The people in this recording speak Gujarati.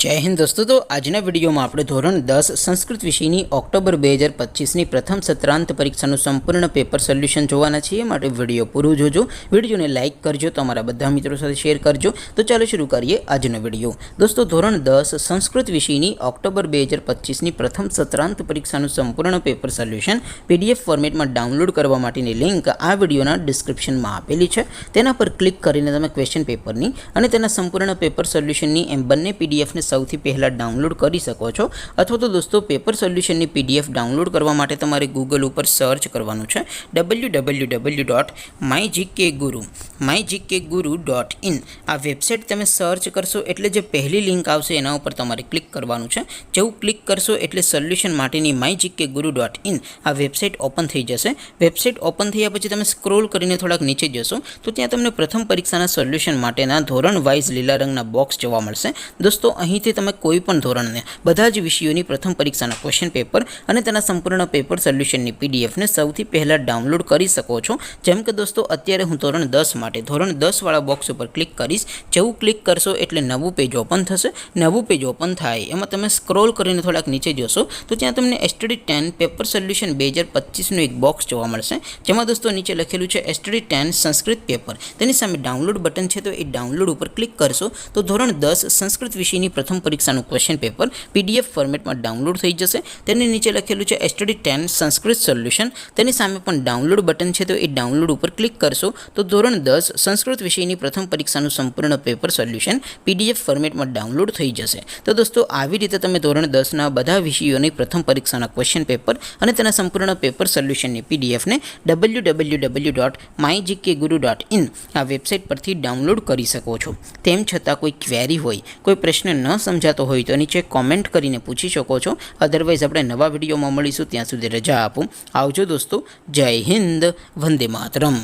जय हिंद दोस्तों। तो આજના વિડીયોમાં આપણે ધોરણ 10 સંસ્કૃત વિષયની ઓક્ટોબર 2025ની પ્રથમ સત્રાંત પરીક્ષાનું સંપૂર્ણ પેપર સોલ્યુશન જોવાના છીએ। માટે વિડીયો પૂરો જોજો, વિડીયોને લાઇક કરજો, તમારા બધા મિત્રો સાથે શેર કરજો। તો ચાલો શરૂ કરીએ આજનો વિડીયો। દોસ્તો ધોરણ 10 સંસ્કૃત વિષયની ઓક્ટોબર 2025ની પ્રથમ સત્રાંત પરીક્ષાનું સંપૂર્ણ પેપર સોલ્યુશન PDF ફોર્મેટમાં ડાઉનલોડ કરવા માટેની લિંક આ વિડીયોના ડિસ્ક્રિપ્શનમાં આપેલી છે। તેના પર ક્લિક કરીને તમે ક્વેશ્ચન પેપરની અને તેના સંપૂર્ણ પેપર સોલ્યુશનની એમ બંને PDF ને સૌથી પહેલા ડાઉનલોડ કરી શકો છો। અથવા તો દોસ્તો પેપર સોલ્યુશનની PDF ડાઉનલોડ કરવા માટે તમારે ગૂગલ ઉપર સર્ચ કરવાનું છે www.mygkguru.in। આ વેબસાઇટ તમે સર્ચ કરશો એટલે જે પહેલી લિંક આવશે એના ઉપર તમારે ક્લિક કરવાનું છે। જેવું ક્લિક કરશો એટલે સોલ્યુશન માટેની mygkguru.in આ વેબસાઇટ ઓપન થઈ જશે। વેબસાઇટ ઓપન થયા પછી તમે સ્ક્રોલ કરીને થોડાક નીચે જશો તો ત્યાં તમને પ્રથમ પરીક્ષાના સોલ્યુશન માટેના ધોરણ વાઇઝ લીલા રંગના બોક્સ જોવા મળશે। દોસ્તો અહીંથી તમે કોઈ પણ ધોરણને બધા જ વિષયોની પ્રથમ પરીક્ષાના ક્વેશ્ચન પેપર અને તેના સંપૂર્ણ પેપર સોલ્યુશનની PDF ને સૌથી પહેલા ડાઉનલોડ કરી શકો છો। જેમ કે દોસ્તો અત્યારે હું ધોરણ 10 માટે ધોરણ 10 વાળા બોક્સ ઉપર ક્લિક કરીશ। જેવું ક્લિક કરશો એટલે નવું પેજ ઓપન થશે। નવું પેજ ઓપન થાય એમાં તમે સ્ક્રોલ કરીને થોડાક નીચે જશો તો ત્યાં તમને STD 10 પેપર સોલ્યુશન 2025નું એક બોક્સ જોવા મળશે। જેમાં દોસ્તો નીચે લખેલું છે STD 10 સંસ્કૃત પેપર। તેની સામે ડાઉનલોડ બટન છે, તો એ ડાઉનલોડ ઉપર ક્લિક કરશો તો ધોરણ 10 સંસ્કૃત વિષયની પ્રથમ પરીક્ષાનું ક્વેશ્ચન પેપર PDF ફોર્મેટમાં ડાઉનલોડ થઈ જશે। તેની નીચે લખેલું છે STD 10 સંસ્કૃત સોલ્યુશન। તેની સામે પણ ડાઉનલોડ બટન છે, તો એ ડાઉનલોડ ઉપર ક્લિક કરશો તો ધોરણ 10 સંસ્કૃત વિષયની પ્રથમ પરીક્ષાનું સંપૂર્ણ પેપર સોલ્યુશન PDF ફોર્મેટમાં ડાઉનલોડ થઈ જશે। તો દોસ્તો આવી રીતે તમે ધોરણ 10ના બધા વિષયોની પ્રથમ પરીક્ષાના ક્વેશ્ચન પેપર અને તેના સંપૂર્ણ પેપર સોલ્યુશનની PDF ને www.mygkguru.in આ વેબસાઇટ પરથી ડાઉનલોડ કરી શકો છો। તેમ છતાં કોઈ ક્વેરી હોય, કોઈ પ્રશ્ન ન સમજાતો હોય તો નીચે કોમેન્ટ કરીને પૂછી શકો છો। અધરવાઇઝ આપણે નવા વિડીયોમાં મળીશું, ત્યાં સુધી રજા આપો। આવજો દોસ્તો, જય હિન્દ, વંદે માતરમ।